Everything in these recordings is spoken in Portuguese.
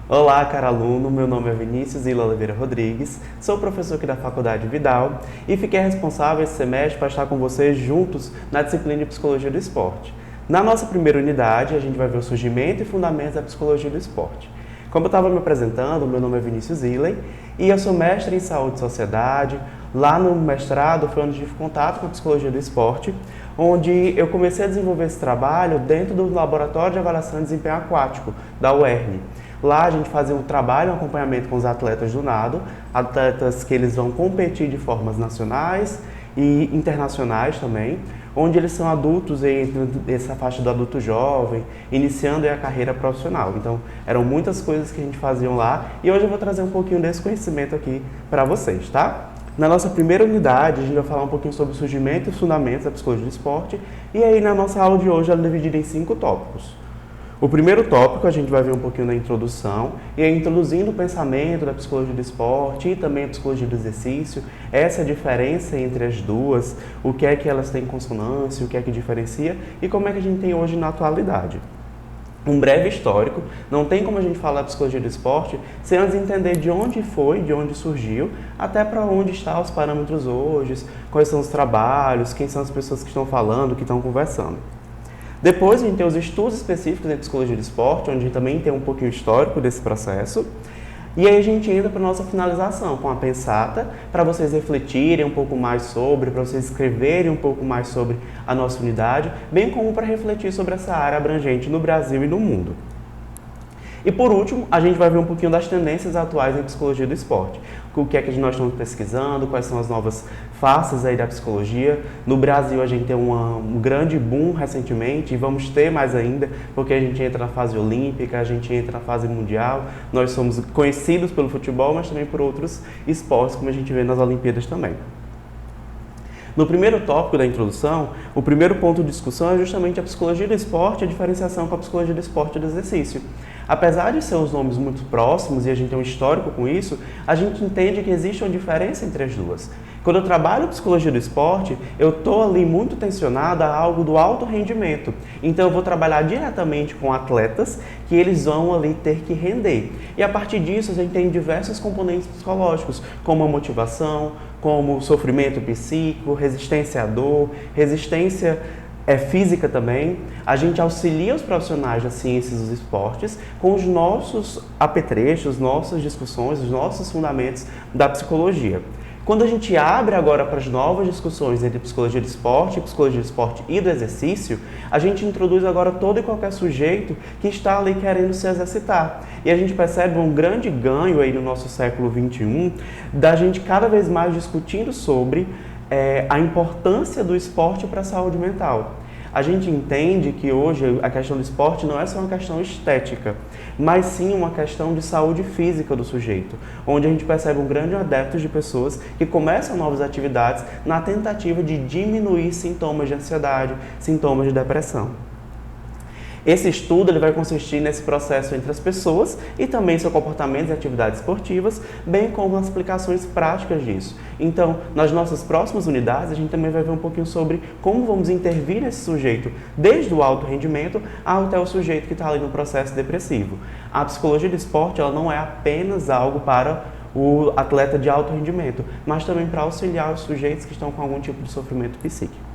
Olá, caro aluno, meu nome é Vinícius Ila Oliveira Rodrigues, sou professor aqui da Faculdade Vidal e fiquei responsável esse semestre para estar com vocês juntos na disciplina de Psicologia do Esporte. Na nossa primeira unidade, a gente vai ver o surgimento e fundamentos da Psicologia do Esporte. Como eu estava me apresentando, meu nome é Vinícius Ila e eu sou mestre em Saúde e Sociedade. Lá no mestrado foi onde tive contato com a Psicologia do Esporte, onde eu comecei a desenvolver esse trabalho dentro do Laboratório de Avaliação e Desempenho Aquático, da UERN. Lá a gente fazia um trabalho, um acompanhamento com os atletas do nado, atletas que eles vão competir de formas nacionais e internacionais também, onde eles são adultos entre essa faixa do adulto jovem, iniciando a carreira profissional. Então, eram muitas coisas que a gente fazia lá e hoje eu vou trazer um pouquinho desse conhecimento aqui para vocês, tá? Na nossa primeira unidade, a gente vai falar um pouquinho sobre o surgimento e os fundamentos da psicologia do esporte e aí na nossa aula de hoje ela é dividida em 5 tópicos. O primeiro tópico a gente vai ver um pouquinho da introdução e é introduzindo o pensamento da psicologia do esporte e também a psicologia do exercício, essa é a diferença entre as duas, o que é que elas têm consonância, o que é que diferencia e como é que a gente tem hoje na atualidade. Um breve histórico, não tem como a gente falar de psicologia do esporte sem antes entender de onde foi, de onde surgiu, até para onde estão os parâmetros hoje, quais são os trabalhos, quem são as pessoas que estão falando, que estão conversando. Depois a gente tem os estudos específicos em psicologia do esporte, onde a gente também tem um pouquinho histórico desse processo. E aí a gente entra para a nossa finalização com a pensata, para vocês refletirem um pouco mais sobre, para vocês escreverem um pouco mais sobre a nossa unidade, bem como para refletir sobre essa área abrangente no Brasil e no mundo. E por último, a gente vai ver um pouquinho das tendências atuais em psicologia do esporte. O que é que nós estamos pesquisando, quais são as novas faces aí da psicologia. No Brasil a gente tem um grande boom recentemente e vamos ter mais ainda, porque a gente entra na fase olímpica, a gente entra na fase mundial. Nós somos conhecidos pelo futebol, mas também por outros esportes, como a gente vê nas Olimpíadas também. No primeiro tópico da introdução, o primeiro ponto de discussão é justamente a psicologia do esporte e a diferenciação com a psicologia do esporte e do exercício. Apesar de ser os nomes muito próximos e a gente tem um histórico com isso, a gente entende que existe uma diferença entre as duas. Quando eu trabalho psicologia do esporte, eu estou ali muito tensionado a algo do alto rendimento. Então eu vou trabalhar diretamente com atletas que eles vão ali ter que render. E a partir disso a gente tem diversos componentes psicológicos, como a motivação, como o sofrimento psíquico, resistência à dor, resistência física também. A gente auxilia os profissionais das ciências dos esportes com os nossos apetrechos, nossas discussões, os nossos fundamentos da psicologia. Quando a gente abre agora para as novas discussões entre psicologia do esporte e do exercício, a gente introduz agora todo e qualquer sujeito que está ali querendo se exercitar. E a gente percebe um grande ganho aí no nosso século XXI da gente cada vez mais discutindo sobre a importância do esporte para a saúde mental. A gente entende que hoje a questão do esporte não é só uma questão estética, mas sim uma questão de saúde física do sujeito, onde a gente percebe um grande adepto de pessoas que começam novas atividades na tentativa de diminuir sintomas de ansiedade, sintomas de depressão. Esse estudo ele vai consistir nesse processo entre as pessoas e também seu comportamento e atividades esportivas, bem como as aplicações práticas disso. Então, nas nossas próximas unidades, a gente também vai ver um pouquinho sobre como vamos intervir nesse sujeito, desde o alto rendimento até o sujeito que está ali no processo depressivo. A psicologia do esporte ela não é apenas algo para o atleta de alto rendimento, mas também para auxiliar os sujeitos que estão com algum tipo de sofrimento psíquico.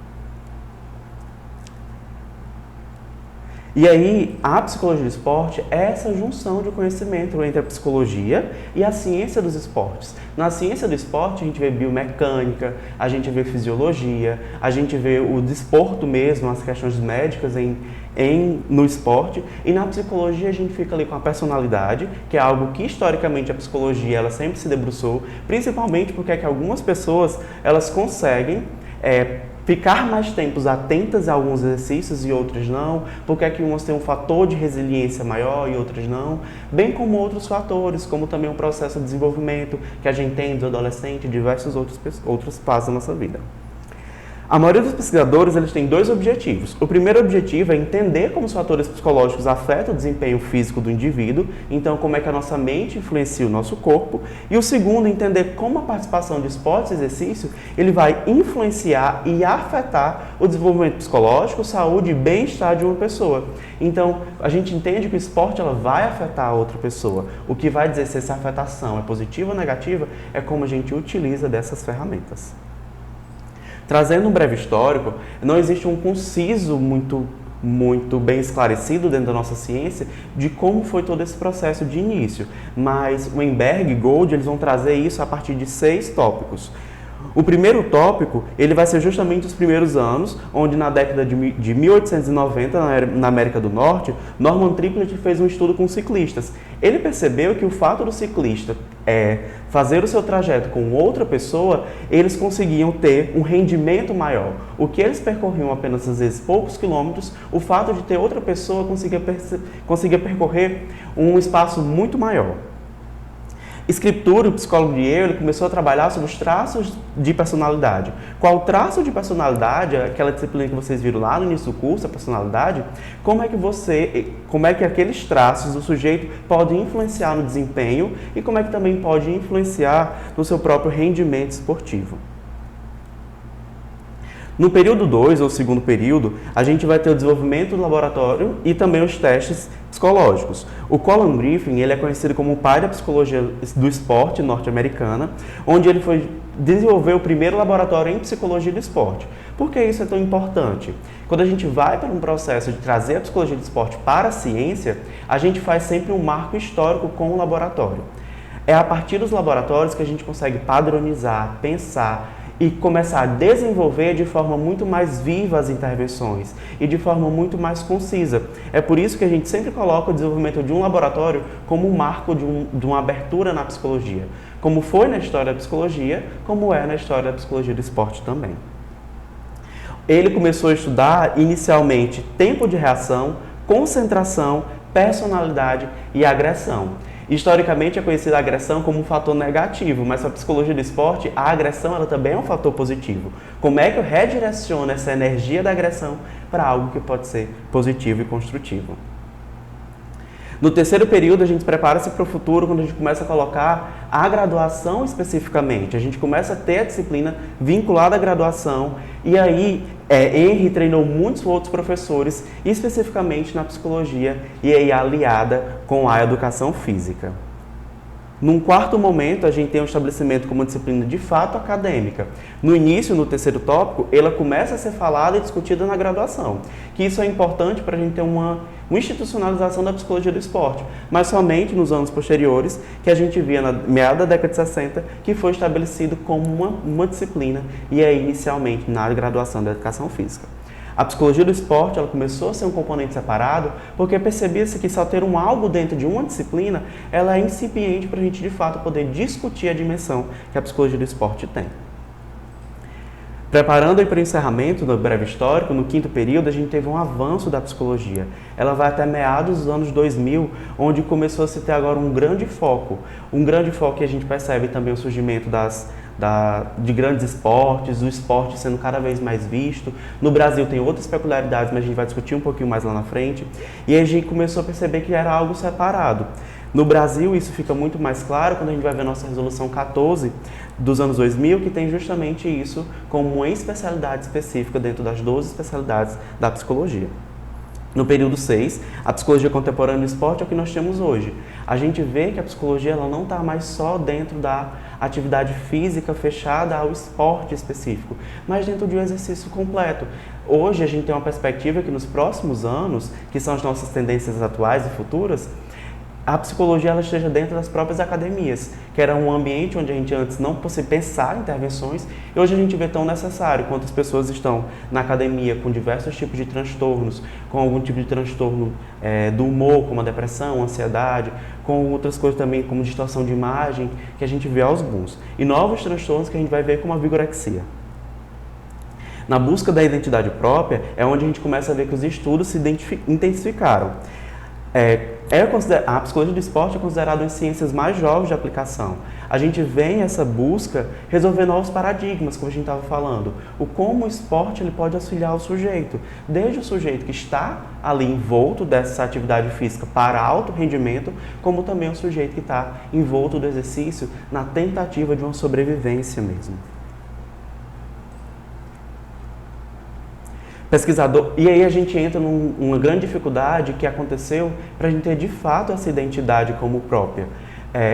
E aí, a psicologia do esporte é essa junção de conhecimento entre a psicologia e a ciência dos esportes. Na ciência do esporte, a gente vê biomecânica, a gente vê fisiologia, a gente vê o desporto mesmo, as questões médicas no esporte. E na psicologia, a gente fica ali com a personalidade, que é algo que historicamente a psicologia ela sempre se debruçou, principalmente porque é que algumas pessoas elas conseguem ficar mais tempos atentas a alguns exercícios e outras não, porque é que umas têm um fator de resiliência maior e outras não, bem como outros fatores, como também o processo de desenvolvimento que a gente tem do adolescente e diversos outros passos da nossa vida. A maioria dos pesquisadores eles têm dois objetivos. O primeiro objetivo é entender como os fatores psicológicos afetam o desempenho físico do indivíduo, então como é que a nossa mente influencia o nosso corpo. E o segundo, entender como a participação de esportes e exercício ele vai influenciar e afetar o desenvolvimento psicológico, saúde e bem-estar de uma pessoa. Então, a gente entende que o esporte ela vai afetar a outra pessoa. O que vai dizer se essa afetação é positiva ou negativa é como a gente utiliza dessas ferramentas. Trazendo um breve histórico, não existe um conciso muito bem esclarecido dentro da nossa ciência de como foi todo esse processo de início, mas Weinberg e Gold eles vão trazer isso a partir de 6 tópicos. O primeiro tópico, ele vai ser justamente os primeiros anos, onde na década de 1890, na América do Norte, Norman Triplett fez um estudo com ciclistas. Ele percebeu que o fato do ciclista fazer o seu trajeto com outra pessoa, eles conseguiam ter um rendimento maior. O que eles percorriam apenas, às vezes, poucos quilômetros, o fato de ter outra pessoa conseguia percorrer um espaço muito maior. Scriptura, o psicólogo de Yale, ele começou a trabalhar sobre os traços de personalidade. Qual traço de personalidade, aquela disciplina que vocês viram lá no início do curso, a personalidade, como é que aqueles traços do sujeito podem influenciar no desempenho e como é que também pode influenciar no seu próprio rendimento esportivo. No período 2, ou segundo período, a gente vai ter o desenvolvimento do laboratório e também os testes psicológicos. O Colin Griffin ele é conhecido como o pai da psicologia do esporte norte-americana, onde ele desenvolveu o primeiro laboratório em psicologia do esporte. Por que isso é tão importante? Quando a gente vai para um processo de trazer a psicologia do esporte para a ciência, a gente faz sempre um marco histórico com o laboratório. É a partir dos laboratórios que a gente consegue padronizar, pensar e começar a desenvolver de forma muito mais viva as intervenções e de forma muito mais concisa. É por isso que a gente sempre coloca o desenvolvimento de um laboratório como um marco de uma abertura na psicologia, como foi na história da psicologia, como é na história da psicologia do esporte também. Ele começou a estudar inicialmente tempo de reação, concentração, personalidade e agressão. Historicamente é conhecida a agressão como um fator negativo, mas para a psicologia do esporte, a agressão ela também é um fator positivo. Como é que eu redireciono essa energia da agressão para algo que pode ser positivo e construtivo? No terceiro período, a gente prepara-se para o futuro quando a gente começa a colocar a graduação especificamente. A gente começa a ter a disciplina vinculada à graduação e aí Henry treinou muitos outros professores, especificamente na psicologia e aí aliada com a educação física. Num quarto momento, a gente tem um estabelecimento como uma disciplina de fato acadêmica. No início, no terceiro tópico, ela começa a ser falada e discutida na graduação, que isso é importante para a gente ter uma institucionalização da psicologia do esporte, mas somente nos anos posteriores que a gente via na meada da década de 60 que foi estabelecido como uma disciplina e aí inicialmente na graduação da educação física. A psicologia do esporte ela começou a ser um componente separado porque percebia-se que só ter algo dentro de uma disciplina ela é incipiente para a gente de fato poder discutir a dimensão que a psicologia do esporte tem. Preparando para o encerramento do breve histórico, no quinto período a gente teve um avanço da psicologia. Ela vai até meados dos anos 2000, onde começou a se ter agora um grande foco que a gente percebe também o surgimento de grandes esportes, o esporte sendo cada vez mais visto. No Brasil tem outras peculiaridades, mas a gente vai discutir um pouquinho mais lá na frente. E aí a gente começou a perceber que era algo separado. No Brasil isso fica muito mais claro quando a gente vai ver a nossa resolução 14 dos anos 2000, que tem justamente isso como uma especialidade específica dentro das 12 especialidades da psicologia. No período 6, a psicologia contemporânea do esporte é o que nós temos hoje. A gente vê que a psicologia ela não está mais só dentro da atividade física fechada ao esporte específico, mas dentro de um exercício completo. Hoje a gente tem uma perspectiva que nos próximos anos, que são as nossas tendências atuais e futuras, a psicologia ela esteja dentro das próprias academias, que era um ambiente onde a gente antes não podia pensar em intervenções, e hoje a gente vê tão necessário quantas pessoas estão na academia com diversos tipos de transtornos, com algum tipo de transtorno do humor, como a depressão, a ansiedade, com outras coisas também, como distorção de imagem, que a gente vê aos bons, e novos transtornos que a gente vai ver como a vigorexia. Na busca da identidade própria é onde a gente começa a ver que os estudos se intensificaram. A psicologia do esporte é considerada uma das ciências mais jovens de aplicação. A gente vem essa busca resolver novos paradigmas, como a gente estava falando. Como o esporte ele pode auxiliar o sujeito. Desde o sujeito que está ali envolto dessa atividade física para alto rendimento, como também o sujeito que está envolto do exercício na tentativa de uma sobrevivência mesmo. Pesquisador, e aí a gente entra numa grande dificuldade que aconteceu para a gente ter de fato essa identidade como própria.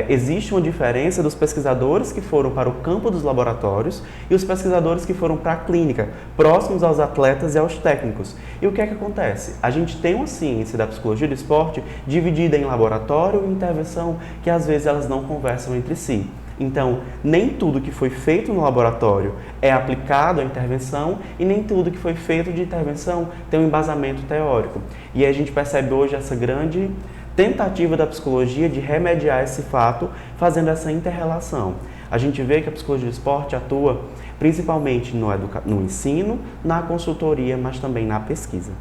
Existe uma diferença dos pesquisadores que foram para o campo dos laboratórios e os pesquisadores que foram para a clínica, próximos aos atletas e aos técnicos. E o que é que acontece? A gente tem uma ciência da psicologia do esporte dividida em laboratório e intervenção, que às vezes elas não conversam entre si. Então, nem tudo que foi feito no laboratório é aplicado à intervenção e nem tudo que foi feito de intervenção tem um embasamento teórico. E aí a gente percebe hoje essa grande tentativa da psicologia de remediar esse fato, fazendo essa inter-relação. A gente vê que a psicologia do esporte atua principalmente no ensino, na consultoria, mas também na pesquisa.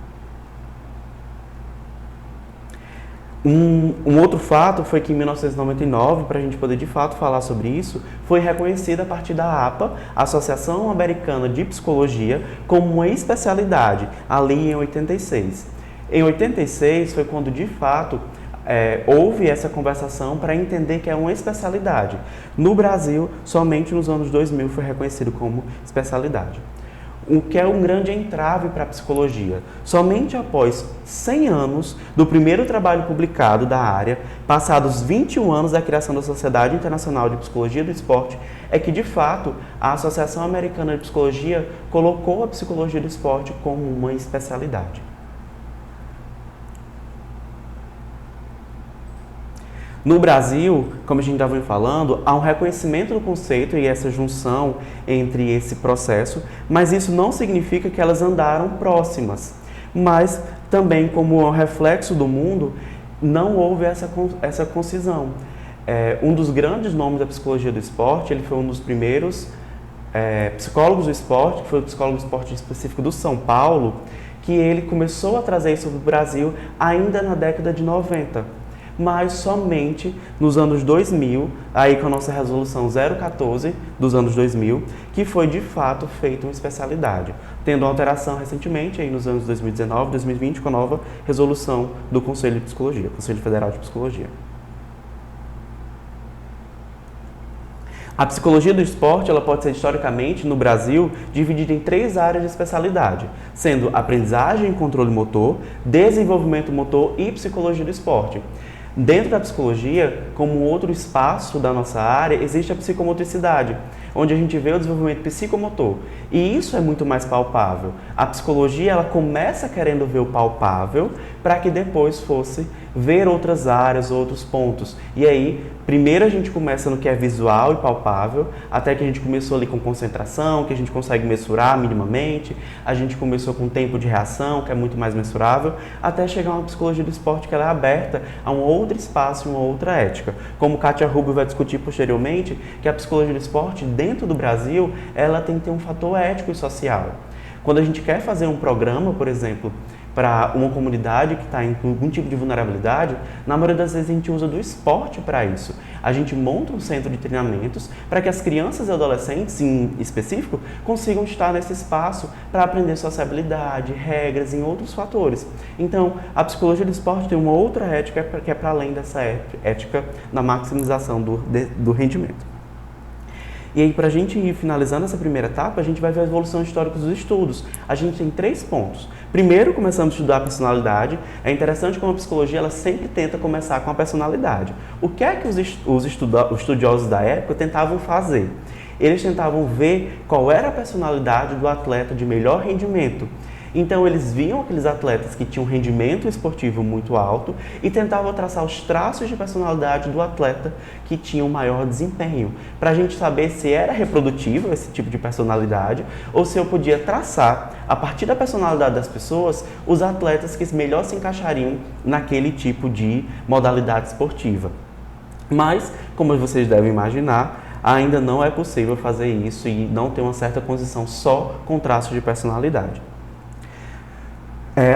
Um outro fato foi que em 1999, para a gente poder de fato falar sobre isso, foi reconhecida a partir da APA, Associação Americana de Psicologia, como uma especialidade, ali em 86. Em 86 foi quando de fato houve essa conversação para entender que é uma especialidade. No Brasil, somente nos anos 2000 foi reconhecido como especialidade. O que é um grande entrave para a psicologia. Somente após 100 anos do primeiro trabalho publicado da área, passados 21 anos da criação da Sociedade Internacional de Psicologia do Esporte, é que, de fato, a Associação Americana de Psicologia colocou a psicologia do esporte como uma especialidade. No Brasil, como a gente estava falando, há um reconhecimento do conceito e essa junção entre esse processo, mas isso não significa que elas andaram próximas. Mas também, como um reflexo do mundo, não houve essa concisão. Um dos grandes nomes da psicologia do esporte, ele foi um dos primeiros psicólogos do esporte, que foi o psicólogo do esporte específico do São Paulo, que ele começou a trazer isso para o Brasil ainda na década de 90. Mas somente nos anos 2000, aí com a nossa resolução 014 dos anos 2000, que foi de fato feita uma especialidade, tendo alteração recentemente aí nos anos 2019, 2020, com a nova resolução do Conselho de Psicologia, Conselho Federal de Psicologia. A psicologia do esporte ela pode ser historicamente, no Brasil, dividida em 3 áreas de especialidade, sendo aprendizagem e controle motor, desenvolvimento motor e psicologia do esporte. Dentro da psicologia, como outro espaço da nossa área, existe a psicomotricidade, onde a gente vê o desenvolvimento psicomotor. E isso é muito mais palpável. A psicologia ela começa querendo ver o palpável para que depois fosse ver outras áreas, outros pontos. E aí, primeiro a gente começa no que é visual e palpável, até que a gente começou ali com concentração, que a gente consegue mensurar minimamente, a gente começou com tempo de reação, que é muito mais mensurável, até chegar a uma psicologia do esporte que ela é aberta a um outro espaço e uma outra ética. Como Kátia Rubio vai discutir posteriormente, que a psicologia do esporte, dentro do Brasil, ela tem que ter um fator ético e social. Quando a gente quer fazer um programa, por exemplo, para uma comunidade que está em algum tipo de vulnerabilidade, na maioria das vezes a gente usa do esporte para isso. A gente monta um centro de treinamentos para que as crianças e adolescentes, em específico, consigam estar nesse espaço para aprender sociabilidade, regras e outros fatores. Então, a psicologia do esporte tem uma outra ética que é para além dessa ética na maximização do rendimento. E aí, para a gente ir finalizando essa primeira etapa, a gente vai ver a evolução histórica dos estudos. A gente tem 3 pontos. Primeiro, começamos a estudar a personalidade. É interessante como a psicologia ela sempre tenta começar com a personalidade. O que é que os estudiosos da época tentavam fazer? Eles tentavam ver qual era a personalidade do atleta de melhor rendimento. Então, eles viam aqueles atletas que tinham um rendimento esportivo muito alto e tentavam traçar os traços de personalidade do atleta que tinha um maior desempenho, para a gente saber se era reprodutível esse tipo de personalidade ou se eu podia traçar, a partir da personalidade das pessoas, os atletas que melhor se encaixariam naquele tipo de modalidade esportiva. Mas, como vocês devem imaginar, ainda não é possível fazer isso e não ter uma certa condição só com traços de personalidade.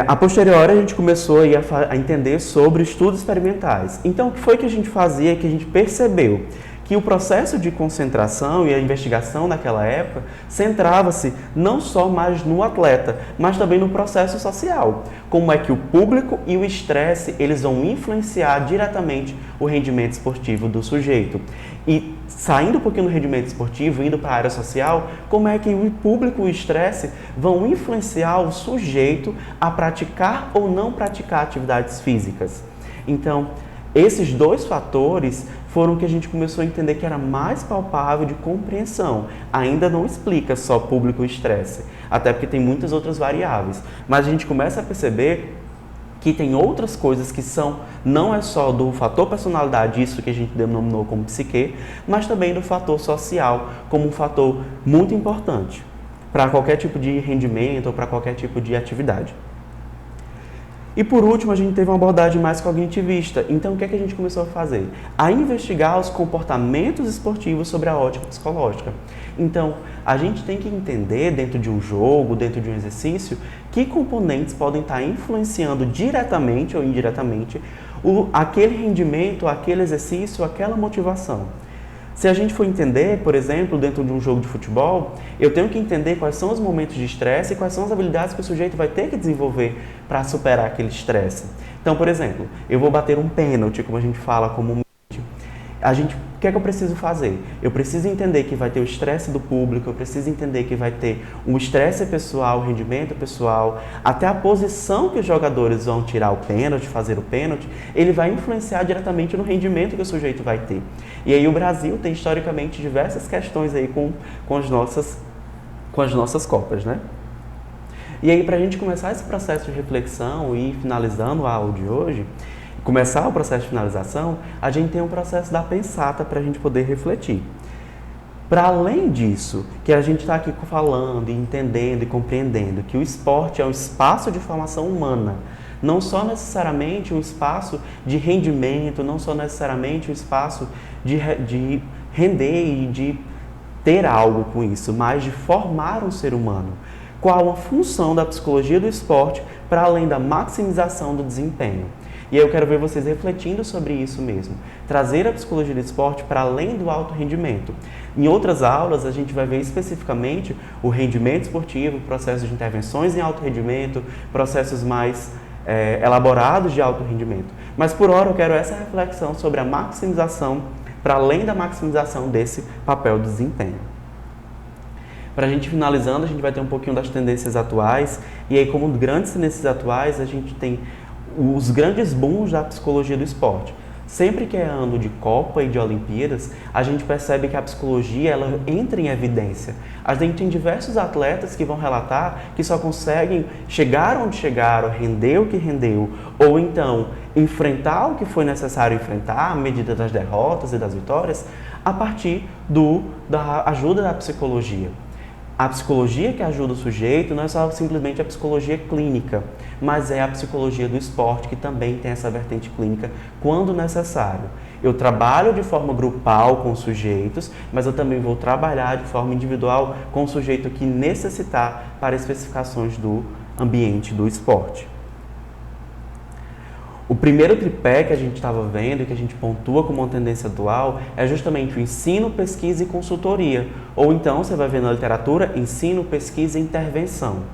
A posteriori, a gente começou aí a entender sobre estudos experimentais. Então, o que foi que a gente fazia, que a gente percebeu? Que o processo de concentração e a investigação naquela época centrava-se não só mais no atleta, mas também no processo social. Como é que o público e o estresse eles vão influenciar diretamente o rendimento esportivo do sujeito. E saindo um pouquinho do rendimento esportivo, indo para a área social, como é que o público e o estresse vão influenciar o sujeito a praticar ou não praticar atividades físicas. Então, esses dois fatores foram que a gente começou a entender que era mais palpável de compreensão. Ainda não explica só público e estresse, até porque tem muitas outras variáveis. Mas a gente começa a perceber que tem outras coisas que não é só do fator personalidade, isso que a gente denominou como psique, mas também do fator social, como um fator muito importante para qualquer tipo de rendimento ou para qualquer tipo de atividade. E por último, a gente teve uma abordagem mais cognitivista. Então, o que é que a gente começou a fazer? A investigar os comportamentos esportivos sobre a ótica psicológica. Então, a gente tem que entender dentro de um jogo, dentro de um exercício, que componentes podem estar influenciando diretamente ou indiretamente aquele rendimento, aquele exercício, aquela motivação. Se a gente for entender, por exemplo, dentro de um jogo de futebol, eu tenho que entender quais são os momentos de estresse e quais são as habilidades que o sujeito vai ter que desenvolver para superar aquele estresse. Então, por exemplo, eu vou bater um pênalti, como a gente fala comumente. O que é que eu preciso fazer? Eu preciso entender que vai ter o estresse do público, eu preciso entender que vai ter o estresse pessoal, o rendimento pessoal, até a posição que os jogadores vão tirar o pênalti, fazer o pênalti, ele vai influenciar diretamente no rendimento que o sujeito vai ter. E aí o Brasil tem historicamente diversas questões aí com as nossas Copas, né? E aí, para a gente começar esse processo de reflexão e ir finalizando a aula de hoje, começar o processo de finalização, a gente tem um processo da pensata para a gente poder refletir. Para além disso, que a gente está aqui falando, e entendendo e compreendendo que o esporte é um espaço de formação humana, não só necessariamente um espaço de rendimento, não só necessariamente um espaço de render e de ter algo com isso, mas de formar um ser humano. Qual a função da psicologia do esporte para além da maximização do desempenho? E aí eu quero ver vocês refletindo sobre isso mesmo. Trazer a psicologia do esporte para além do alto rendimento. Em outras aulas, a gente vai ver especificamente o rendimento esportivo, processos de intervenções em alto rendimento, processos mais elaborados de alto rendimento. Mas por hora eu quero essa reflexão sobre a maximização, para além da maximização desse papel do desempenho. Para a gente finalizando, a gente vai ter um pouquinho das tendências atuais. E aí, como grandes tendências atuais, a gente tem os grandes booms da psicologia do esporte. Sempre que é ano de Copa e de Olimpíadas, a gente percebe que a psicologia ela entra em evidência. A gente tem diversos atletas que vão relatar que só conseguem chegar onde chegaram, render o que rendeu, ou então enfrentar o que foi necessário enfrentar, à medida das derrotas e das vitórias, a partir da ajuda da psicologia. A psicologia que ajuda o sujeito não é só simplesmente a psicologia clínica, mas é a psicologia do esporte que também tem essa vertente clínica quando necessário. Eu trabalho de forma grupal com os sujeitos, mas eu também vou trabalhar de forma individual com o sujeito que necessitar para especificações do ambiente do esporte. O primeiro tripé que a gente estava vendo e que a gente pontua como uma tendência atual é justamente o ensino, pesquisa e consultoria. Ou então, você vai ver na literatura, ensino, pesquisa e intervenção.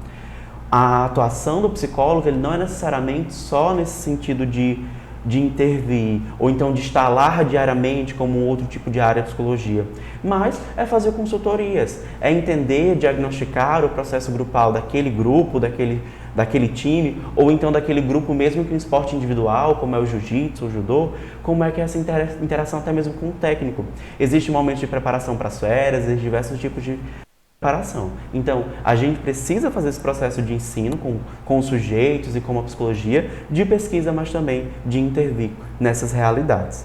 A atuação do psicólogo ele não é necessariamente só nesse sentido de intervir, ou então de estar lá diariamente como um outro tipo de área de psicologia, mas é fazer consultorias, é entender, diagnosticar o processo grupal daquele grupo, daquele time, ou então daquele grupo mesmo que no esporte individual, como é o jiu-jitsu, o judô, como é que é essa interação até mesmo com o técnico. Existe momentos de preparação para as férias, existem diversos tipos de preparação. Então, a gente precisa fazer esse processo de ensino com os sujeitos e com a psicologia, de pesquisa, mas também de intervir nessas realidades.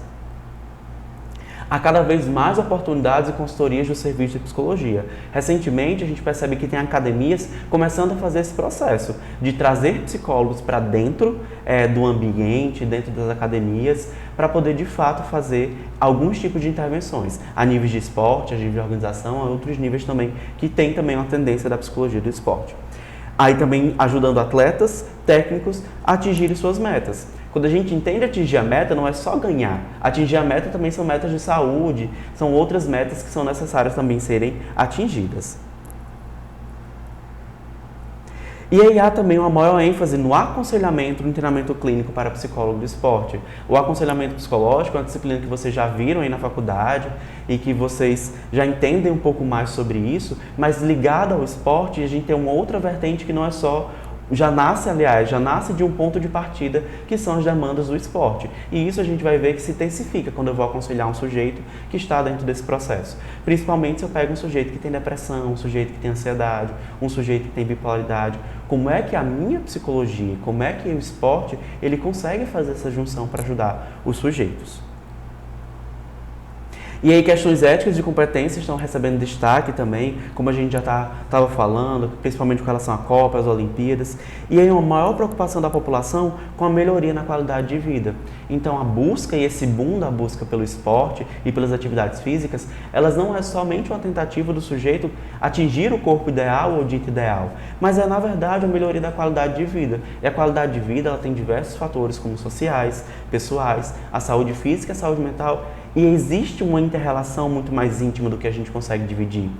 Há cada vez mais oportunidades e consultorias do serviço de psicologia. Recentemente, a gente percebe que tem academias começando a fazer esse processo de trazer psicólogos para dentro do ambiente, dentro das academias, para poder, de fato, fazer alguns tipos de intervenções, a níveis de esporte, a nível de organização, a outros níveis também, que tem também uma tendência da psicologia do esporte. Aí também ajudando atletas, técnicos a atingirem suas metas. Quando a gente entende atingir a meta, não é só ganhar. Atingir a meta também são metas de saúde, são outras metas que são necessárias também serem atingidas. E aí há também uma maior ênfase no aconselhamento, no treinamento clínico para psicólogo do esporte. O aconselhamento psicológico é uma disciplina que vocês já viram aí na faculdade e que vocês já entendem um pouco mais sobre isso, mas ligado ao esporte, a gente tem uma outra vertente que não é só já nasce de um ponto de partida que são as demandas do esporte. E isso a gente vai ver que se intensifica quando eu vou aconselhar um sujeito que está dentro desse processo. Principalmente se eu pego um sujeito que tem depressão, um sujeito que tem ansiedade, um sujeito que tem bipolaridade. Como é que a minha psicologia, como é que o esporte, ele consegue fazer essa junção para ajudar os sujeitos? E aí questões éticas de competência estão recebendo destaque também, como a gente já estava falando, principalmente com relação à Copa, às Olimpíadas. E aí uma maior preocupação da população com a melhoria na qualidade de vida. Então a busca e esse boom da busca pelo esporte e pelas atividades físicas, elas não é somente uma tentativa do sujeito atingir o corpo ideal ou dito ideal, mas é na verdade a melhoria da qualidade de vida. E a qualidade de vida ela tem diversos fatores como sociais, pessoais, a saúde física e a saúde mental. E existe uma inter-relação muito mais íntima do que a gente consegue dividir.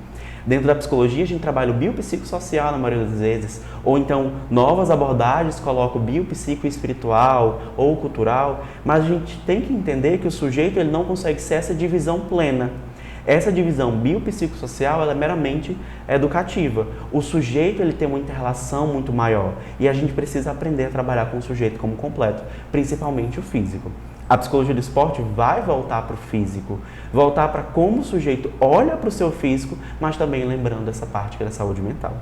Dentro da psicologia, a gente trabalha o biopsicossocial na maioria das vezes, ou então novas abordagens colocam o biopsico espiritual ou cultural, mas a gente tem que entender que o sujeito ele não consegue ser essa divisão plena. Essa divisão biopsicossocial ela é meramente educativa. O sujeito ele tem uma inter-relação muito maior e a gente precisa aprender a trabalhar com o sujeito como completo, principalmente o físico. A psicologia do esporte vai voltar para o físico, voltar para como o sujeito olha para o seu físico, mas também lembrando essa parte que é da saúde mental.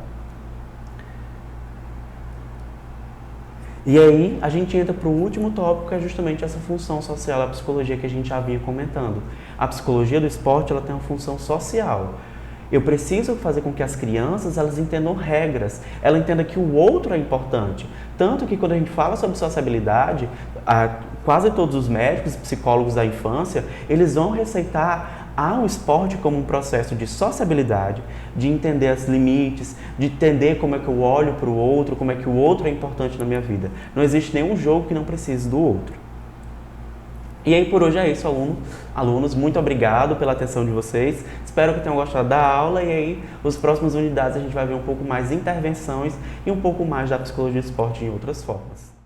E aí a gente entra para o último tópico, que é justamente essa função social da psicologia que a gente já vinha comentando. A psicologia do esporte ela tem uma função social. Eu preciso fazer com que as crianças elas entendam regras, ela entenda que o outro é importante. Tanto que quando a gente fala sobre sociabilidade, quase todos os médicos e psicólogos da infância, eles vão receitar ao esporte como um processo de sociabilidade, de entender os limites, de entender como é que eu olho para o outro, como é que o outro é importante na minha vida. Não existe nenhum jogo que não precise do outro. E aí por hoje é isso, alunos. Muito obrigado pela atenção de vocês. Espero que tenham gostado da aula e aí, nas próximas unidades, a gente vai ver um pouco mais de intervenções e um pouco mais da psicologia do esporte em outras formas.